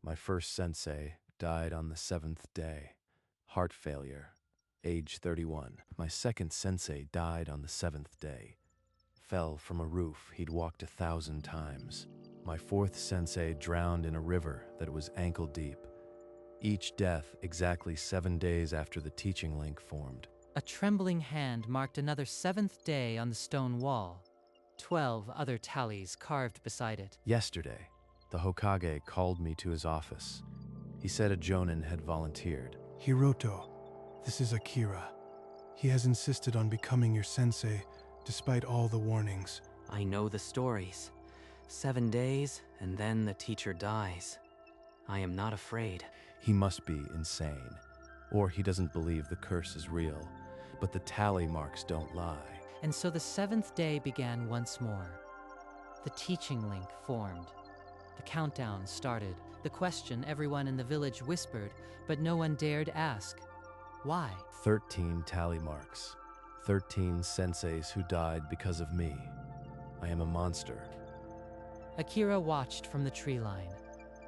My first sensei died on the 7th day. Heart failure. Age 31. My second sensei died on the 7th day. Fell from a roof he'd walked 1,000 times. My fourth sensei drowned in a river that was ankle deep. Each death exactly 7 days after the teaching link formed. A trembling hand marked another 7th day on the stone wall. 12 other tallies carved beside it. Yesterday, the Hokage called me to his office. He said a Jonin had volunteered. Hiroto, this is Akira. He has insisted on becoming your sensei, despite all the warnings. I know the stories. 7 days, and then the teacher dies. I am not afraid. He must be insane, or he doesn't believe the curse is real. But the tally marks don't lie. And so the 7th day began once more. The teaching link formed. The countdown started. The question everyone in the village whispered, but no one dared ask. Why? 13 tally marks. 13 senseis who died because of me. I am a monster. Akira watched from the tree line.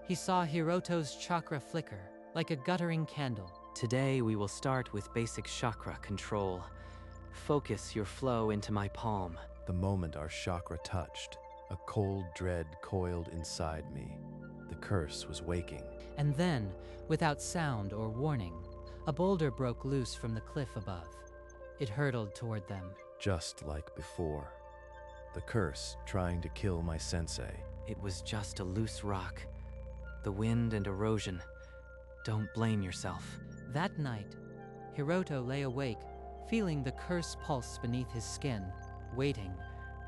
He saw Hiroto's chakra flicker, like a guttering candle. Today we will start with basic chakra control. Focus your flow into my palm. The moment our chakra touched, a cold dread coiled inside me. The curse was waking. And then, without sound or warning, a boulder broke loose from the cliff above. It hurtled toward them. Just like before. The curse trying to kill my sensei. It was just a loose rock. The wind and erosion. Don't blame yourself. That night, Hiroto lay awake, feeling the curse pulse beneath his skin, waiting.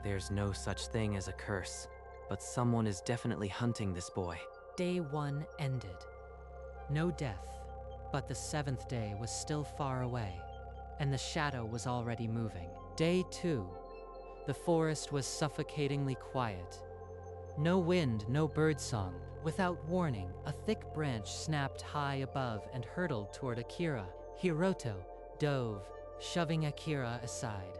There's no such thing as a curse, but someone is definitely hunting this boy. Day 1 ended. No death, but the 7th day was still far away, and the shadow was already moving. Day 2. The forest was suffocatingly quiet. No wind, no birdsong. Without warning, a thick branch snapped high above and hurtled toward Akira. Hiroto dove, shoving Akira aside.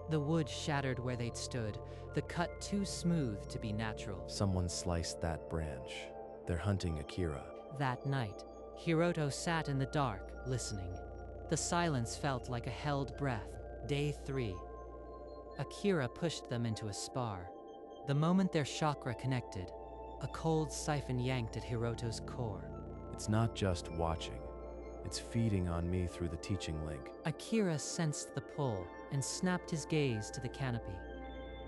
The wood shattered where they'd stood, the cut too smooth to be natural. Someone sliced that branch. They're hunting Akira. That night, Hiroto sat in the dark, listening. The silence felt like a held breath. Day 3. Akira pushed them into a spar. The moment their chakra connected, a cold siphon yanked at Hiroto's core. It's not just watching. It's feeding on me through the teaching link. Akira sensed the pull and snapped his gaze to the canopy.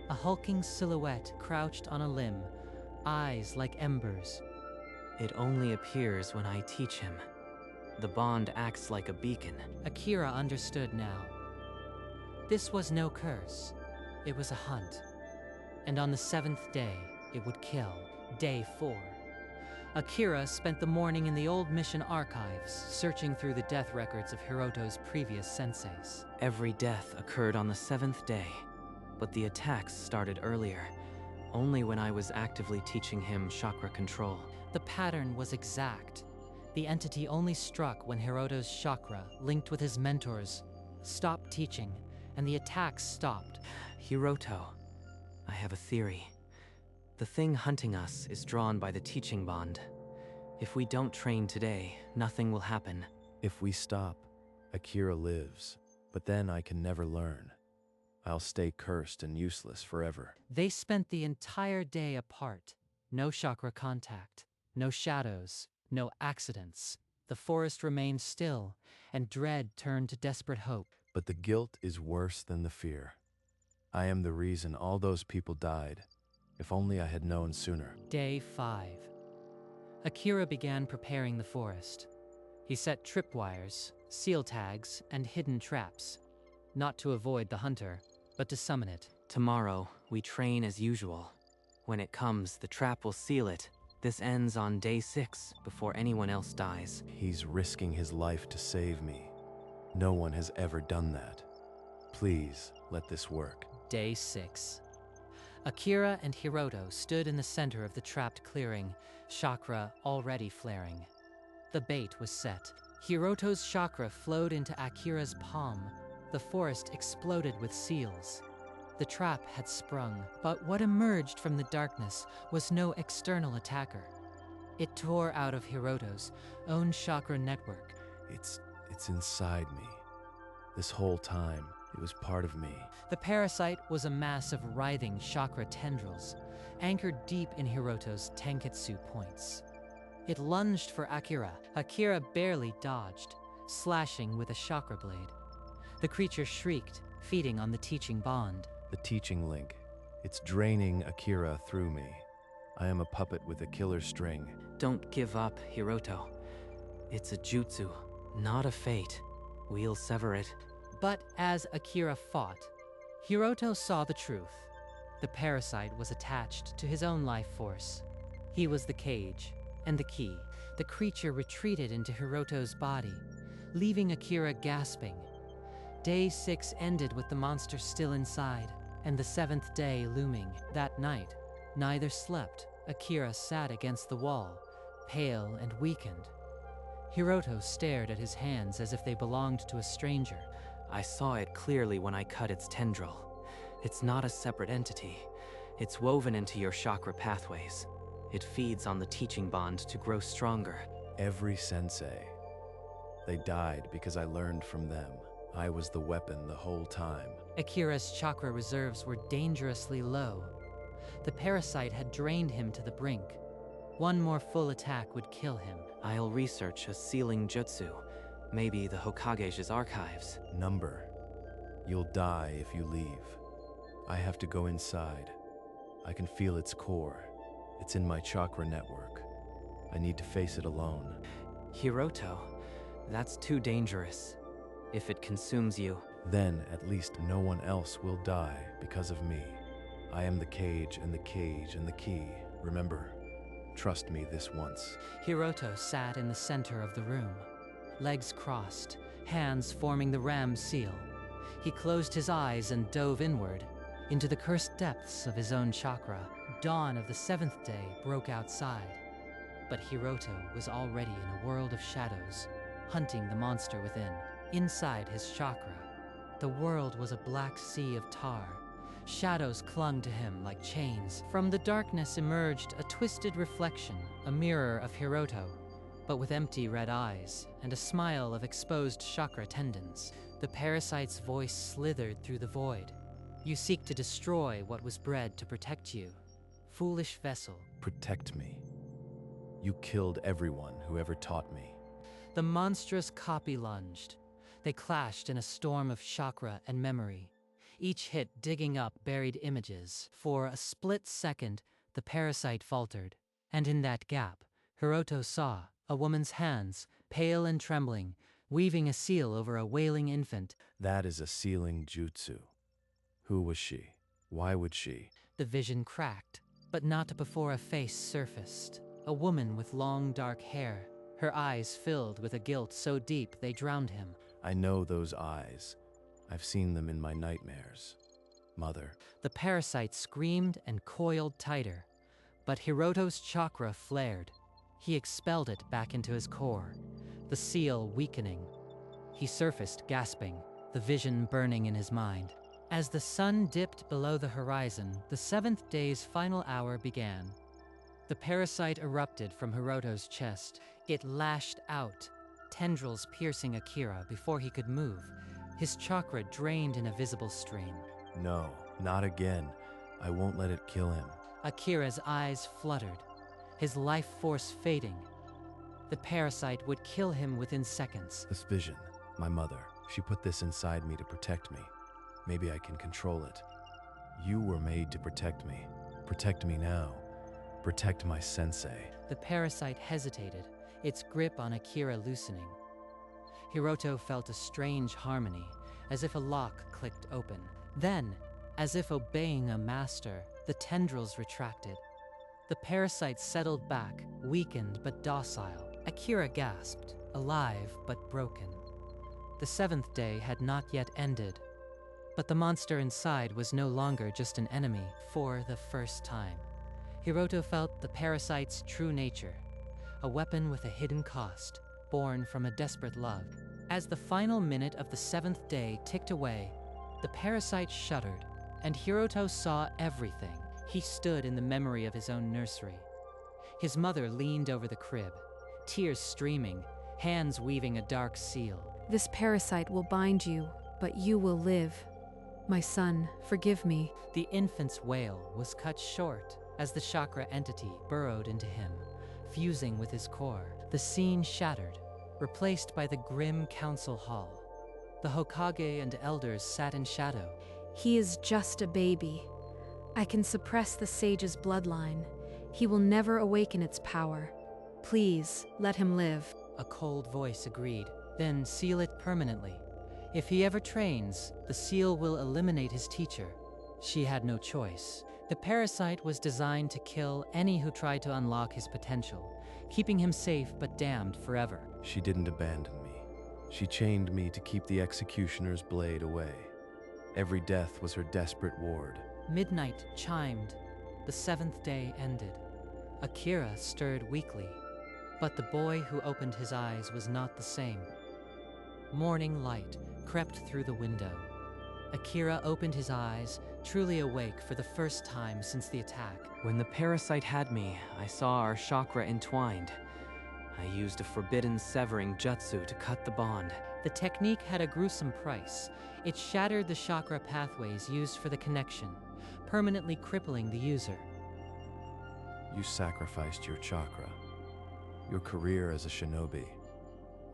A hulking silhouette crouched on a limb, eyes like embers. It only appears when I teach him. The bond acts like a beacon. Akira understood now. This was no curse. It was a hunt. And on the 7th day, it would kill. Day 4. Akira spent the morning in the old mission archives, searching through the death records of Hiroto's previous senseis. Every death occurred on the 7th day, but the attacks started earlier, only when I was actively teaching him chakra control. The pattern was exact. The entity only struck when Hiroto's chakra, linked with his mentors, stopped teaching, and the attacks stopped. Hiroto, I have a theory. The thing hunting us is drawn by the teaching bond. If we don't train today, nothing will happen. If we stop, Akira lives, but then I can never learn. I'll stay cursed and useless forever. They spent the entire day apart. No chakra contact, no shadows, no accidents. The forest remained still, and dread turned to desperate hope. But the guilt is worse than the fear. I am the reason all those people died. If only I had known sooner. Day 5. Akira began preparing the forest. He set tripwires, seal tags, and hidden traps. Not to avoid the hunter, but to summon it. Tomorrow, we train as usual. When it comes, the trap will seal it. This ends on day 6, before anyone else dies. He's risking his life to save me. No one has ever done that. Please, let this work. Day 6. Akira and Hiroto stood in the center of the trapped clearing, chakra already flaring. The bait was set. Hiroto's chakra flowed into Akira's palm. The forest exploded with seals. The trap had sprung, but what emerged from the darkness was no external attacker. It tore out of Hiroto's own chakra network. It's inside me. This whole time, it was part of me. The parasite was a mass of writhing chakra tendrils, anchored deep in Hiroto's tenketsu points. It lunged for Akira. Akira barely dodged, slashing with a chakra blade. The creature shrieked, feeding on the teaching bond. The teaching link. It's draining Akira through me. I am a puppet with a killer string. Don't give up, Hiroto. It's a jutsu, not a fate. We'll sever it. But as Akira fought, Hiroto saw the truth. The parasite was attached to his own life force. He was the cage and the key. The creature retreated into Hiroto's body, leaving Akira gasping. Day 6 ended with the monster still inside, and the 7th day looming. That night, neither slept. Akira sat against the wall, pale and weakened. Hiroto stared at his hands as if they belonged to a stranger. I saw it clearly when I cut its tendril. It's not a separate entity. It's woven into your chakra pathways. It feeds on the teaching bond to grow stronger. Every sensei. They died because I learned from them. I was the weapon the whole time. Akira's chakra reserves were dangerously low. The parasite had drained him to the brink. One more full attack would kill him. I'll research a sealing jutsu. Maybe the Hokage's archives. Number. You'll die if you leave. I have to go inside. I can feel its core. It's in my chakra network. I need to face it alone. Hiroto, that's too dangerous. If it consumes you, Then at least no one else will die because of me. I am the cage and the cage and the key. Remember, trust me this once. Hiroto sat in the center of the room, legs crossed, hands forming the ram seal. He closed his eyes and dove inward, into the cursed depths of his own chakra. Dawn of the 7th day broke outside, but Hiroto was already in a world of shadows, hunting the monster within. Inside his chakra, the world was a black sea of tar. Shadows clung to him like chains. From the darkness emerged a twisted reflection, a mirror of Hiroto, but with empty red eyes and a smile of exposed chakra tendons. The parasite's voice slithered through the void. You seek to destroy what was bred to protect you. Foolish vessel. Protect me. You killed everyone who ever taught me. The monstrous copy lunged. They clashed in a storm of chakra and memory, each hit digging up buried images. For a split second, the parasite faltered, and in that gap, Hiroto saw a woman's hands, pale and trembling, weaving a seal over a wailing infant. That is a sealing jutsu. Who was she? Why would she? The vision cracked, but not before a face surfaced. A woman with long dark hair, her eyes filled with a guilt so deep they drowned him. I know those eyes. I've seen them in my nightmares. Mother. The parasite screamed and coiled tighter, but Hiroto's chakra flared. He expelled it back into his core, the seal weakening. He surfaced gasping, the vision burning in his mind. As the sun dipped below the horizon, the 7th day's final hour began. The parasite erupted from Hiroto's chest. It lashed out, tendrils piercing Akira before he could move. His chakra drained in a visible stream. No, not again. I won't let it kill him. Akira's eyes fluttered, his life force fading. The parasite would kill him within seconds. This vision, my mother, she put this inside me to protect me. Maybe I can control it. You were made to protect me. Protect me now. Protect my sensei. The parasite hesitated, its grip on Akira loosening. Hiroto felt a strange harmony, as if a lock clicked open. Then, as if obeying a master, the tendrils retracted. The parasite settled back, weakened but docile. Akira gasped, alive but broken. The 7th day had not yet ended, but the monster inside was no longer just an enemy. For the first time, Hiroto felt the parasite's true nature, a weapon with a hidden cost, born from a desperate love. As the final minute of the 7th day ticked away, the parasite shuddered, and Hiroto saw everything. He stood in the memory of his own nursery. His mother leaned over the crib, tears streaming, hands weaving a dark seal. This parasite will bind you, but you will live. My son, forgive me. The infant's wail was cut short as the chakra entity burrowed into him, fusing with his core. The scene shattered, replaced by the grim council hall. The Hokage and elders sat in shadow. He is just a baby. I can suppress the sage's bloodline. He will never awaken its power. Please, let him live. A cold voice agreed. Then seal it permanently. If he ever trains, the seal will eliminate his teacher. She had no choice. The parasite was designed to kill any who tried to unlock his potential, keeping him safe but damned forever. She didn't abandon me. She chained me to keep the executioner's blade away. Every death was her desperate ward. Midnight chimed. The 7th day ended. Akira stirred weakly, but the boy who opened his eyes was not the same. Morning light crept through the window. Akira opened his eyes, truly awake for the first time since the attack. When the parasite had me, I saw our chakra entwined. I used a forbidden severing jutsu to cut the bond. The technique had a gruesome price. It shattered the chakra pathways used for the connection, permanently crippling the user. You sacrificed your chakra, your career as a shinobi,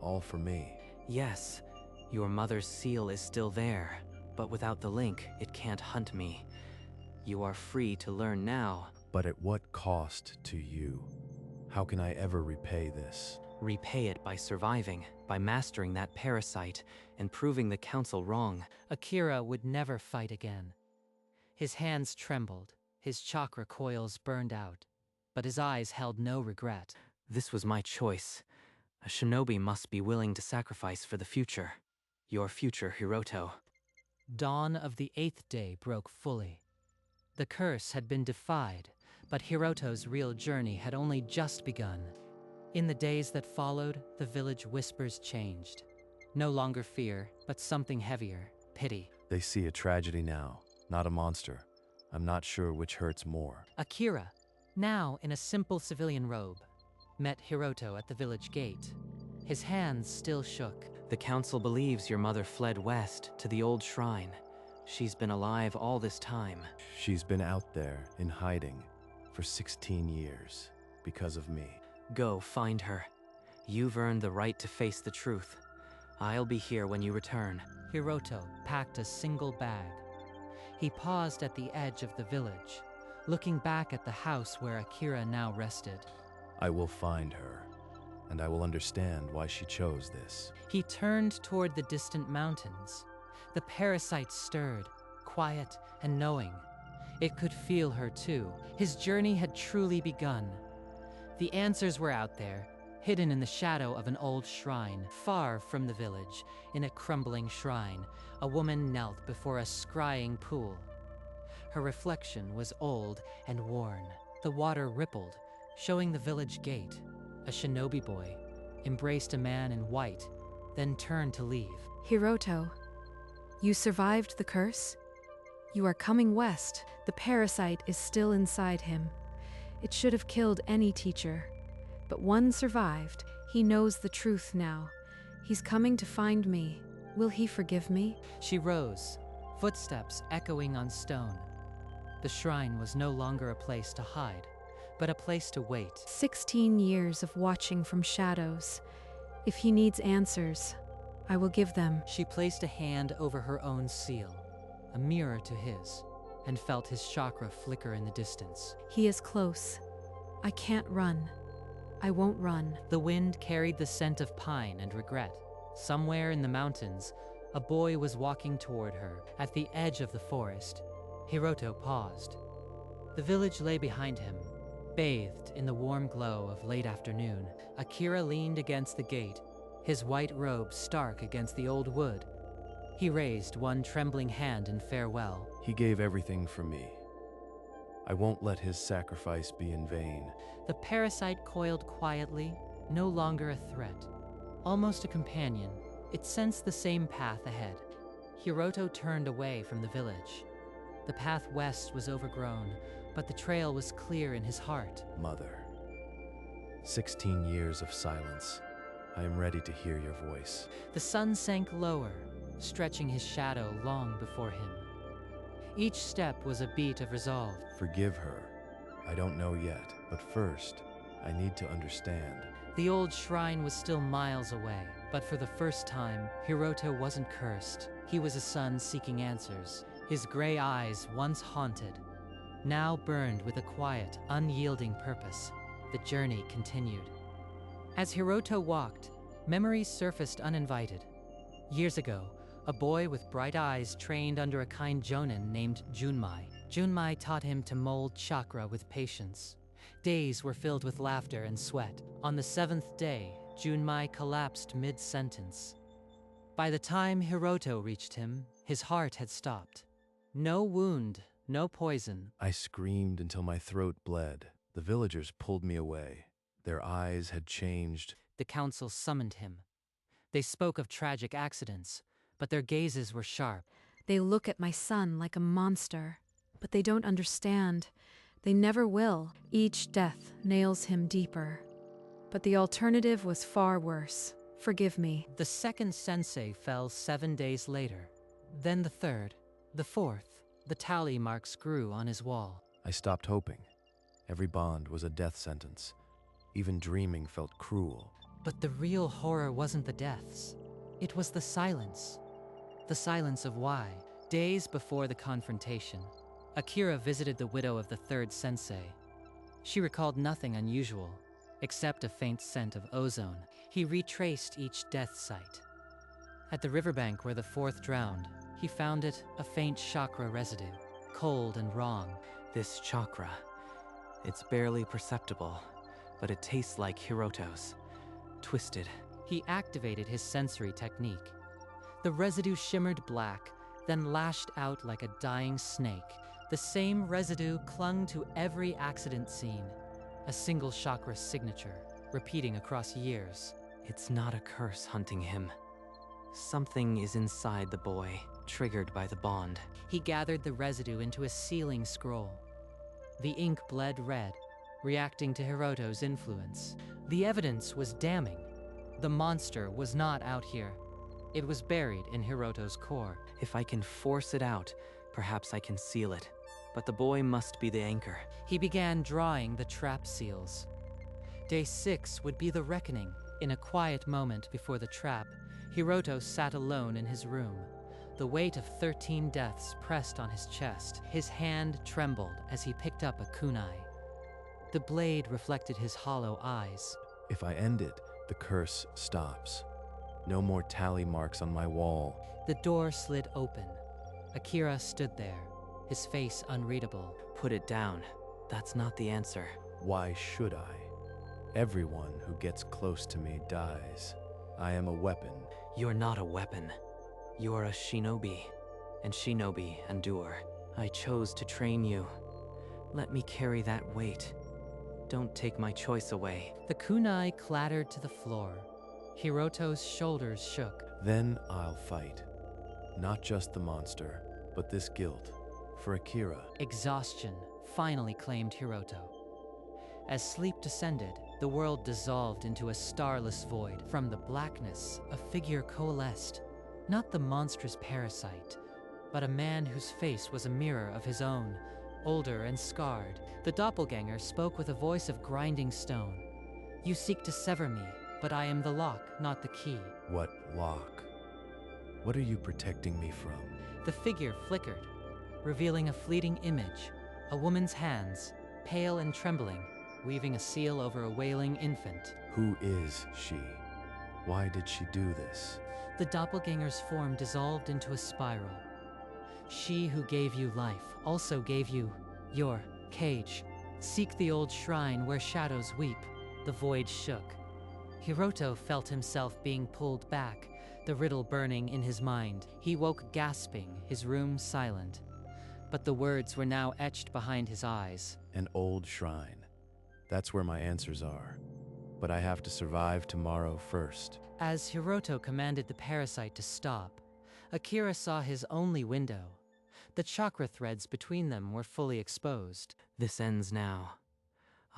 all for me. Yes, your mother's seal is still there, but without the link, it can't hunt me. You are free to learn now. But at what cost to you? How can I ever repay this? Repay it by surviving, by mastering that parasite, and proving the council wrong. Akira would never fight again. His hands trembled, his chakra coils burned out, but his eyes held no regret. This was my choice. A shinobi must be willing to sacrifice for the future. Your future, Hiroto. Dawn of the 8th day broke fully. The curse had been defied, but Hiroto's real journey had only just begun. In the days that followed, the village whispers changed. No longer fear, but something heavier, pity. They see a tragedy now, not a monster. I'm not sure which hurts more. Akira, now in a simple civilian robe, met Hiroto at the village gate. His hands still shook. The council believes your mother fled west to the old shrine. She's been alive all this time. She's been out there in hiding for 16 years because of me. Go find her. You've earned the right to face the truth. I'll be here when you return. Hiroto packed a single bag. He paused at the edge of the village, looking back at the house where Akira now rested. I will find her, and I will understand why she chose this. He turned toward the distant mountains. The parasite stirred, quiet and knowing. It could feel her too. His journey had truly begun. The answers were out there, hidden in the shadow of an old shrine. Far from the village, in a crumbling shrine, a woman knelt before a scrying pool. Her reflection was old and worn. The water rippled, showing the village gate. A shinobi boy embraced a man in white, then turned to leave. Hiroto, you survived the curse? You are coming west. The parasite is still inside him. It should have killed any teacher. But one survived. He knows the truth now. He's coming to find me. Will he forgive me? She rose, footsteps echoing on stone. The shrine was no longer a place to hide, but a place to wait. 16 years of watching from shadows. If he needs answers, I will give them. She placed a hand over her own seal, a mirror to his, and felt his chakra flicker in the distance. He is close. I can't run. I won't run. The wind carried the scent of pine and regret. Somewhere in the mountains, a boy was walking toward her. At the edge of the forest, Hiroto paused. The village lay behind him, bathed in the warm glow of late afternoon. Akira leaned against the gate, his white robe stark against the old wood. He raised one trembling hand in farewell. He gave everything for me. I won't let his sacrifice be in vain. The parasite coiled quietly, no longer a threat. Almost a companion, it sensed the same path ahead. Hiroto turned away from the village. The path west was overgrown, but the trail was clear in his heart. Mother, 16 years of silence. I am ready to hear your voice. The sun sank lower, stretching his shadow long before him. Each step was a beat of resolve. Forgive her. I don't know yet, but first, I need to understand. The old shrine was still miles away, but for the first time, Hiroto wasn't cursed. He was a son seeking answers. His gray eyes, once haunted, now burned with a quiet, unyielding purpose. The journey continued. As Hiroto walked, memories surfaced uninvited. Years ago, a boy with bright eyes trained under a kind Jonin named Junmai. Junmai taught him to mold chakra with patience. Days were filled with laughter and sweat. On the 7th day, Junmai collapsed mid-sentence. By the time Hiroto reached him, his heart had stopped. No wound, no poison. I screamed until my throat bled. The villagers pulled me away. Their eyes had changed. The council summoned him. They spoke of tragic accidents, but their gazes were sharp. They look at my son like a monster, but they don't understand. They never will. Each death nails him deeper. But the alternative was far worse. Forgive me. The second sensei fell 7 days later. Then the third, the fourth. The tally marks grew on his wall. I stopped hoping. Every bond was a death sentence. Even dreaming felt cruel. But the real horror wasn't the deaths. It was the silence. The silence of why. Days before the confrontation, Akira visited the widow of the third sensei. She recalled nothing unusual, except a faint scent of ozone. He retraced each death site. At the riverbank where the fourth drowned, he found it a faint chakra residue, cold and wrong. This chakra, it's barely perceptible, but it tastes like Hiroto's. Twisted. He activated his sensory technique. The residue shimmered black, then lashed out like a dying snake. The same residue clung to every accident scene, a single chakra signature, repeating across years. It's not a curse hunting him. Something is inside the boy, triggered by the bond. He gathered the residue into a sealing scroll. The ink bled red, reacting to Hiroto's influence. The evidence was damning. The monster was not out here. It was buried in Hiroto's core. If I can force it out, perhaps I can seal it. But the boy must be the anchor. He began drawing the trap seals. Day 6 would be the reckoning. In a quiet moment before the trap, Hiroto sat alone in his room. The weight of 13 deaths pressed on his chest. His hand trembled as he picked up a kunai. The blade reflected his hollow eyes. If I end it, the curse stops. No more tally marks on my wall. The door slid open. Akira stood there, his face unreadable. Put it down. That's not the answer. Why should I? Everyone who gets close to me dies. I am a weapon. You're not a weapon. You're a shinobi, and shinobi endure. I chose to train you. Let me carry that weight. Don't take my choice away. The kunai clattered to the floor. Hiroto's shoulders shook. Then I'll fight. Not just the monster, but this guilt. For Akira. Exhaustion finally claimed Hiroto. As sleep descended, the world dissolved into a starless void. From the blackness, a figure coalesced. Not the monstrous parasite, but a man whose face was a mirror of his own, older and scarred. The doppelganger spoke with a voice of grinding stone. You seek to sever me, but I am the lock, not the key. What lock? What are you protecting me from? The figure flickered, revealing a fleeting image, a woman's hands, pale and trembling, weaving a seal over a wailing infant. Who is she? Why did she do this? The doppelganger's form dissolved into a spiral. She who gave you life also gave you your cage. Seek the old shrine where shadows weep. The void shook. Hiroto felt himself being pulled back, the riddle burning in his mind. He woke gasping, his room silent. But the words were now etched behind his eyes. An old shrine. That's where my answers are. But I have to survive tomorrow first. As Hiroto commanded the parasite to stop, Akira saw his only window. The chakra threads between them were fully exposed. This ends now.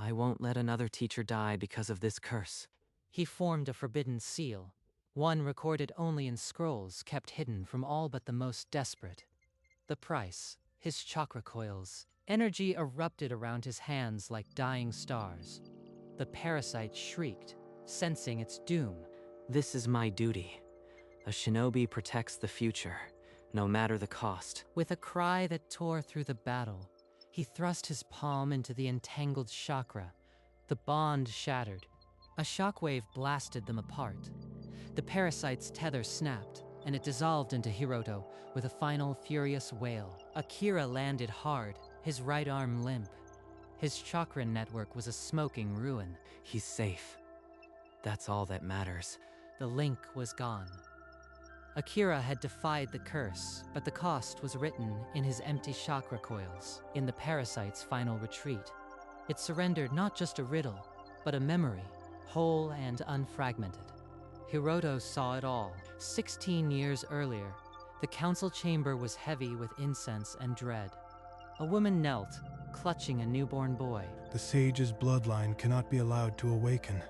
I won't let another teacher die because of this curse. He formed a forbidden seal, one recorded only in scrolls kept hidden from all but the most desperate. The price, his chakra coils. Energy erupted around his hands like dying stars. The parasite shrieked, sensing its doom. This is my duty. A shinobi protects the future, no matter the cost. With a cry that tore through the battle, he thrust his palm into the entangled chakra. The bond shattered. A shockwave blasted them apart. The parasite's tether snapped, and it dissolved into Hiroto with a final furious wail. Akira landed hard, his right arm limp. His chakra network was a smoking ruin. He's safe. That's all that matters. The link was gone. Akira had defied the curse, but the cost was written in his empty chakra coils, in the parasite's final retreat. It surrendered not just a riddle, but a memory, whole and unfragmented. Hiroto saw it all. 16 years earlier, the council chamber was heavy with incense and dread. A woman knelt, clutching a newborn boy. The sage's bloodline cannot be allowed to awaken.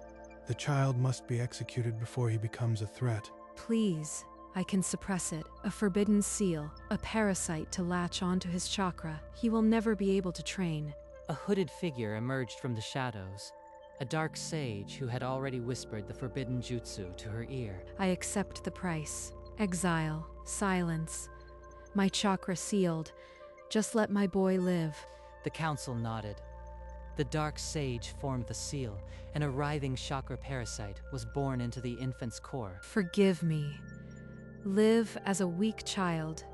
The child must be executed before he becomes a threat. Please, I can suppress it. A forbidden seal, a parasite to latch onto his chakra. He will never be able to train. A hooded figure emerged from the shadows, a dark sage who had already whispered the forbidden jutsu to her ear. I accept the price. Exile, silence. My chakra sealed. Just let my boy live. The council nodded. The dark sage formed the seal, and a writhing chakra parasite was born into the infant's core. Forgive me. Live as a weak child,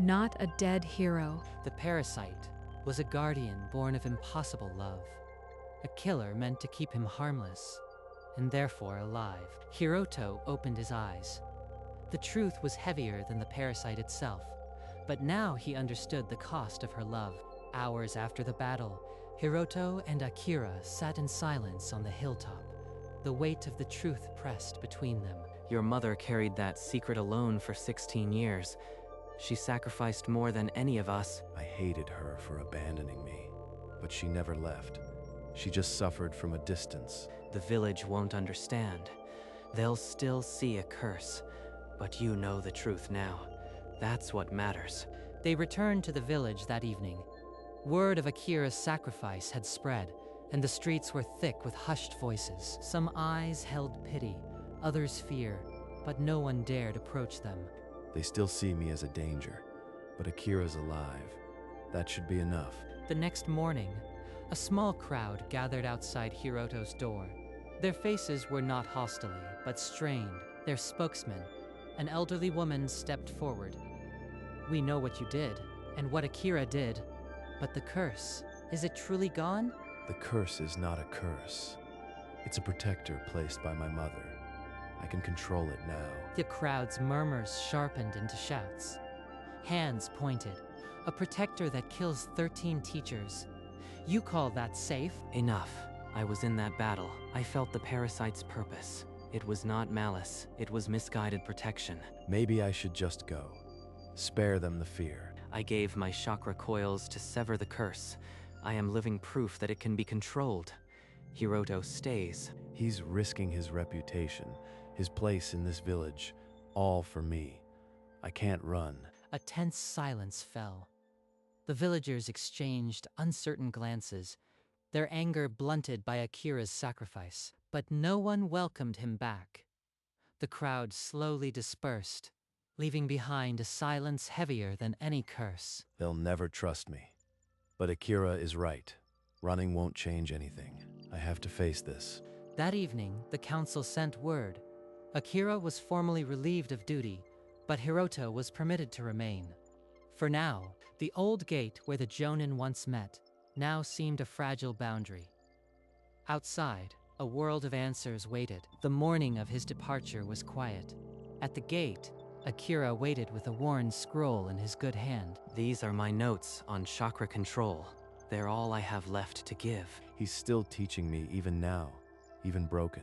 not a dead hero. The parasite was a guardian born of impossible love, a killer meant to keep him harmless, and therefore alive. Hiroto opened his eyes. The truth was heavier than the parasite itself, but now he understood the cost of her love. Hours after the battle, Hiroto and Akira sat in silence on the hilltop. The weight of the truth pressed between them. Your mother carried that secret alone for 16 years. She sacrificed more than any of us. I hated her for abandoning me, but she never left. She just suffered from a distance. The village won't understand. They'll still see a curse, but you know the truth now. That's what matters. They returned to the village that evening. Word of Akira's sacrifice had spread, and the streets were thick with hushed voices. Some eyes held pity, others fear, but no one dared approach them. They still see me as a danger, but Akira's alive. That should be enough. The next morning, a small crowd gathered outside Hiroto's door. Their faces were not hostile, but strained. Their spokesman, an elderly woman, stepped forward. We know what you did, and what Akira did, but the curse, is it truly gone? The curse is not a curse. It's a protector placed by my mother. I can control it now. The crowd's murmurs sharpened into shouts. Hands pointed. A protector that kills 13 teachers. You call that safe? Enough. I was in that battle. I felt the parasite's purpose. It was not malice. It was misguided protection. Maybe I should just go. Spare them the fear. I gave my chakra coils to sever the curse. I am living proof that it can be controlled. Hiroto stays. He's risking his reputation, his place in this village, all for me. I can't run. A tense silence fell. The villagers exchanged uncertain glances, their anger blunted by Akira's sacrifice. But no one welcomed him back. The crowd slowly dispersed, leaving behind a silence heavier than any curse. They'll never trust me. But Akira is right. Running won't change anything. I have to face this. That evening, the council sent word. Akira was formally relieved of duty, but Hiroto was permitted to remain. For now, the old gate where the Jonin once met now seemed a fragile boundary. Outside, a world of answers waited. The morning of his departure was quiet. At the gate, Akira waited with a worn scroll in his good hand. These are my notes on chakra control. They're all I have left to give. He's still teaching me even now, even broken.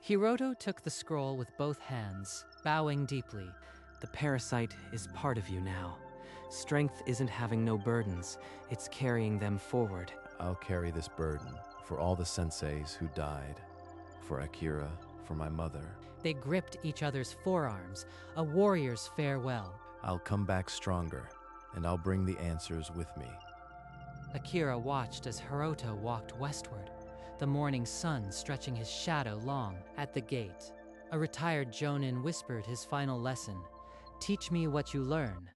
Hiroto took the scroll with both hands, bowing deeply. The parasite is part of you now. Strength isn't having no burdens, it's carrying them forward. I'll carry this burden For all the senseis who died, for Akira, for my mother. They gripped each other's forearms, a warrior's farewell. I'll come back stronger, and I'll bring the answers with me. Akira watched as Hiroto walked westward, the morning sun stretching his shadow long. At the gate, a retired Jonin whispered his final lesson: "Teach me what you learn,